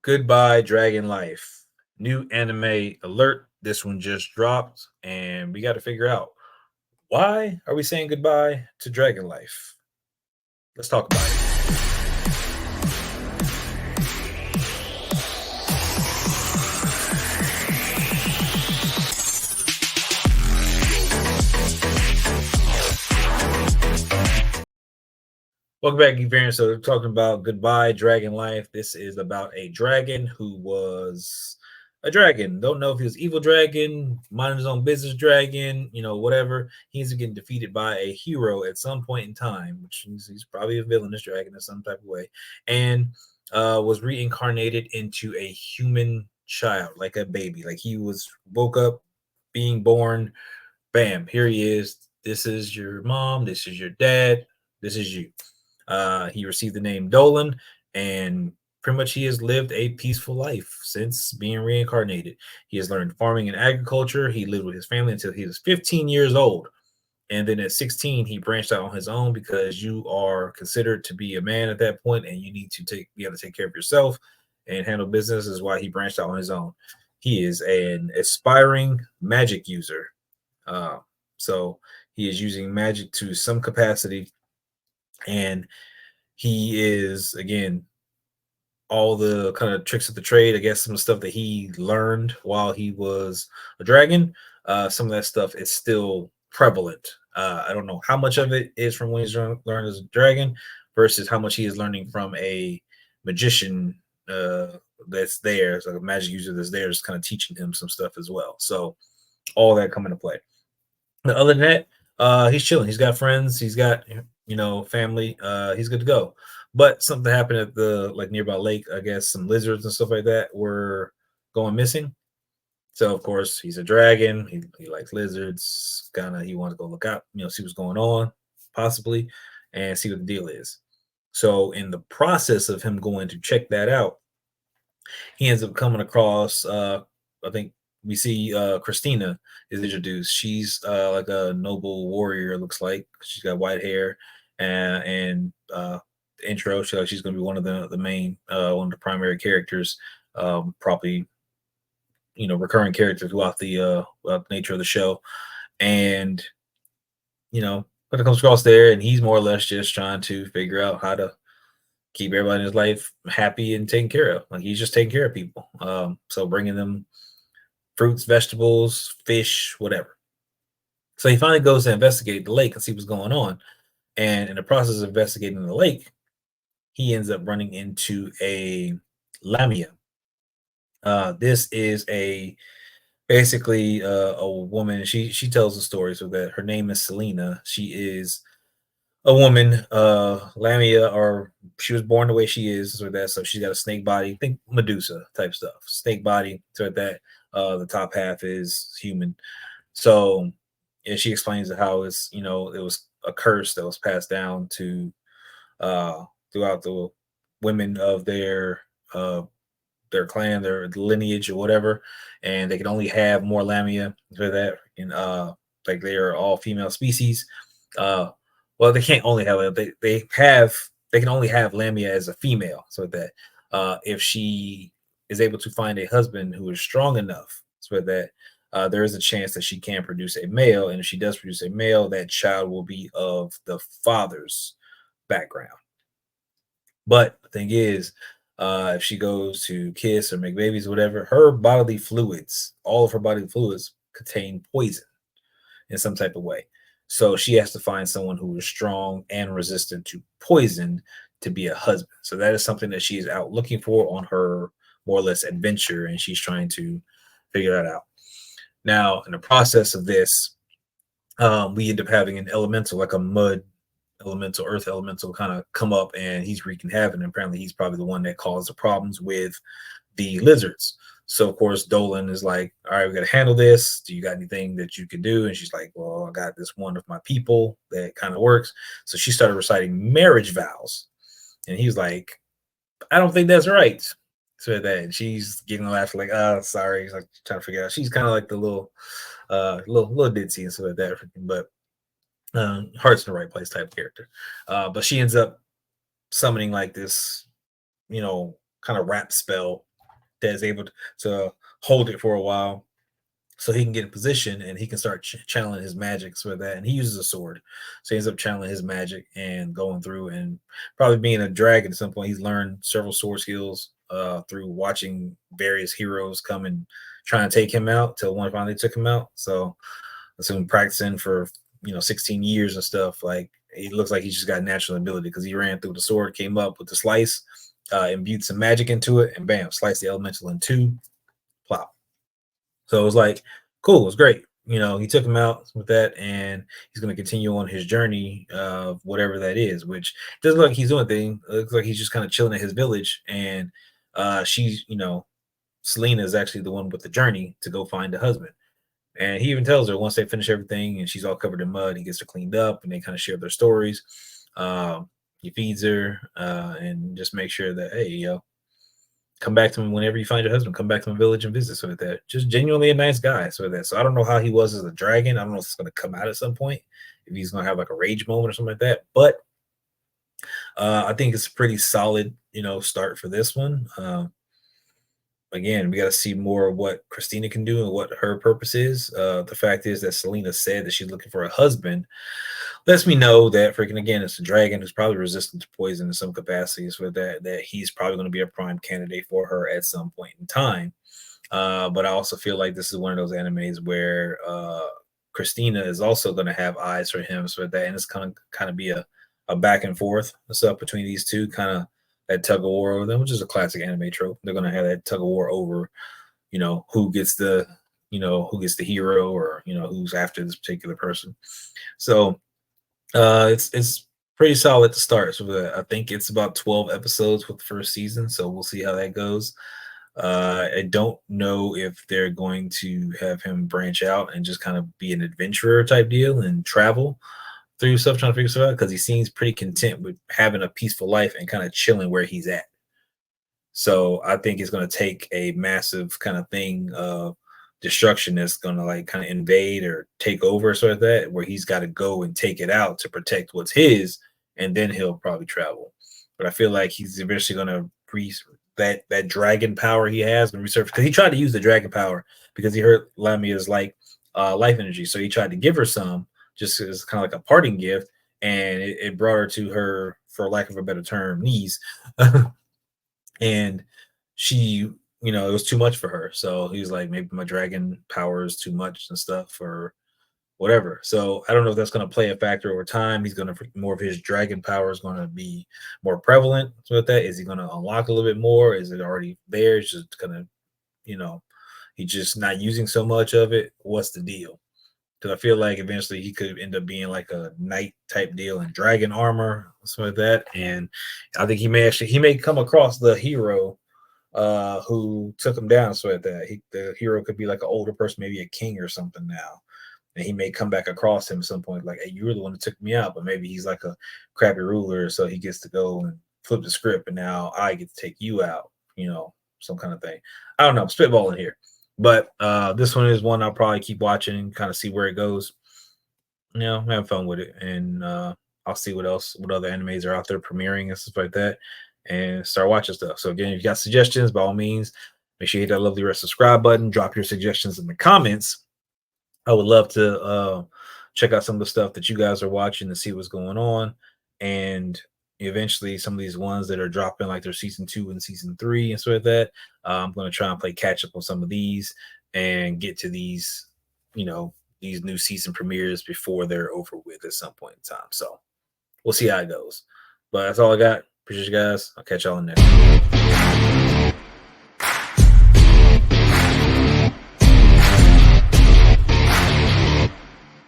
Goodbye, Dragon Life. New anime alert. This one just dropped, and we got to figure out why are we saying goodbye to Dragon Life? Let's talk about it. Welcome back, Geek Variant. So we're talking about Goodbye, Dragon Life. This is about a dragon who was a dragon. Don't know if he was evil dragon, minding his own business dragon, whatever. He's getting defeated by a hero at some point in time, which he's probably a villainous dragon in some type of way, and was reincarnated into a human child, like a baby. Like he was woke up, being born, bam, here he is. This is your mom, this is your dad, this is you. He received the name Dolan, and pretty much he has lived a peaceful life since being reincarnated. He has learned farming and agriculture. He lived with his family until he was 15 years old. And then at 16, he branched out on his own because you are considered to be a man at that point, and you need to be able to take care of yourself and handle business. Is why he branched out on his own. He is an aspiring magic user. Uh, so he is using magic to some capacity, and he is again all the kind of tricks of the trade. I guess some stuff that he learned while he was a dragon. Some of that stuff is still prevalent. I don't know how much of it is from when he's learned as a dragon versus how much he is learning from a magician that's there, so a magic user that's there, is kind of teaching him some stuff as well. So all that come into play. But other than that, he's chilling. He's got friends. He's got family. He's good to go. But something happened at the nearby lake. I guess some lizards and stuff like that were going missing. So of course he's a dragon. He likes lizards. Kind of he wants to go look out, see what's going on, possibly, and see what the deal is. So in the process of him going to check that out, he ends up coming across. I think we see Christina is introduced. She's like a noble warrior. It looks like she's got white hair, and intro. She's going to be one of the main, one of the primary characters, probably recurring character throughout the nature of the show. And but it comes across there, and he's more or less just trying to figure out how to keep everybody in his life happy and taken care of. Like he's just taking care of people. So bringing them fruits, vegetables, fish, whatever. So he finally goes to investigate the lake and see what's going on. And in the process of investigating the lake, he ends up running into a lamia. This is basically a woman. She tells the story so that her name is Selena. She is a woman, lamia, or she was born the way she is, or that. So she's got a snake body, think Medusa type stuff, snake body, so that the top half is human. So, and she explains how it was a curse that was passed down to throughout the women of their clan, their lineage, or whatever, and they can only have more lamia for that. And like they are all female species. Well, they can't only have it. They can only have lamia as a female, so that if she is able to find a husband who is strong enough, so that there is a chance that she can produce a male, and if she does produce a male, that child will be of the father's background. But the thing is, if she goes to kiss or make babies or whatever, her bodily fluids, all of her bodily fluids contain poison in some type of way. So she has to find someone who is strong and resistant to poison to be a husband. So that is something that she is out looking for on her more or less adventure, and she's trying to figure that out. Now, in the process of this, we end up having an elemental, like a mud elemental, earth elemental, kind of come up, and he's wreaking havoc. And apparently, he's probably the one that caused the problems with the lizards. So of course, Dolan is like, "All right, we got to handle this. Do you got anything that you can do?" And she's like, "Well, I got this one of my people that kind of works." So she started reciting marriage vows, and he's like, "I don't think that's right." So that, and she's getting a laugh like, "Oh, sorry." He's like trying to figure out. She's kind of like the little ditzy and stuff like that, but heart's in the right place type of character. But she ends up summoning like this, kind of rap spell that is able to hold it for a while so he can get in position and he can start channeling his magics with that. And he uses a sword, so he ends up channeling his magic and going through and probably being a dragon at some point. He's learned several sword skills through watching various heroes come and try and take him out till one finally took him out. So that's been practicing for 16 years and stuff. Like it looks like he's just got natural ability because he ran through the sword, came up with the slice, imbued some magic into it, and bam, slice the elemental in two, plop. So it was like, cool, it was great. He took him out with that, and he's going to continue on his journey of whatever that is, which doesn't look like he's doing anything. It looks like he's just kind of chilling at his village. And she's, Selena is actually the one with the journey to go find a husband. And he even tells her once they finish everything and she's all covered in mud, he gets her cleaned up and they kind of share their stories. He feeds her and just make sure that, hey, come back to him whenever you find your husband. Come back to my village and visit. So that, just genuinely a nice guy. So I don't know how he was as a dragon. I don't know if it's going to come out at some point, if he's going to have like a rage moment or something like that. But I think it's a pretty solid, start for this one. Again, we got to see more of what Christina can do and what her purpose is. The fact is that Selena said that she's looking for a husband. Lets me know that freaking again, it's a dragon who's probably resistant to poison in some capacities. With that he's probably going to be a prime candidate for her at some point in time. But I also feel like this is one of those animes where Christina is also going to have eyes for him. So that, and it's kind of be a back and forth and stuff between these two, kind of that tug of war over them, which is a classic anime trope. They're going to have that tug of war over, who gets the hero, or who's after this particular person. So it's pretty solid to start. So I think it's about 12 episodes with the first season. So we'll see how that goes. I don't know if they're going to have him branch out and just kind of be an adventurer type deal and travel through stuff, trying to figure stuff out, because he seems pretty content with having a peaceful life and kind of chilling where he's at. So I think it's going to take a massive kind of thing of destruction that's going to like kind of invade or take over, sort of that, where he's got to go and take it out to protect what's his, and then he'll probably travel. But I feel like he's eventually going to that dragon power he has and resurface, because he tried to use the dragon power because he heard Lamia's like life energy, so he tried to give her some just as kind of like a parting gift, and it brought her to her, for lack of a better term, knees. And she, it was too much for her. So he was like, maybe my dragon power is too much and stuff, or whatever. So I don't know if that's going to play a factor over time. He's going to, more of his dragon power is going to be more prevalent. So with that, is he going to unlock a little bit more? Is it already there? It's just kind of, he's just not using so much of it. What's the deal? Because I feel like eventually he could end up being like a knight type deal in dragon armor, something like that. And I think he may come across the hero who took him down, so that the hero could be like an older person, maybe a king or something now. And he may come back across him at some point, like, hey, you were the one that took me out, but maybe he's like a crappy ruler, so he gets to go and flip the script, and now I get to take you out, some kind of thing. I don't know, I'm spitballing here. But this one is one I'll probably keep watching and kind of see where it goes. Have fun with it. And I'll see what other animes are out there premiering and stuff like that, and start watching stuff. So again, if you got suggestions, by all means, make sure you hit that lovely red subscribe button. Drop your suggestions in the comments. I would love to check out some of the stuff that you guys are watching to see what's going on. And eventually some of these ones that are dropping, like their season 2 and season 3 and stuff like that, I'm going to try and play catch up on some of these and get to these these new season premieres before they're over with at some point in time. So we'll see how it goes, but that's all I got. Appreciate you guys. I'll catch y'all in the next one.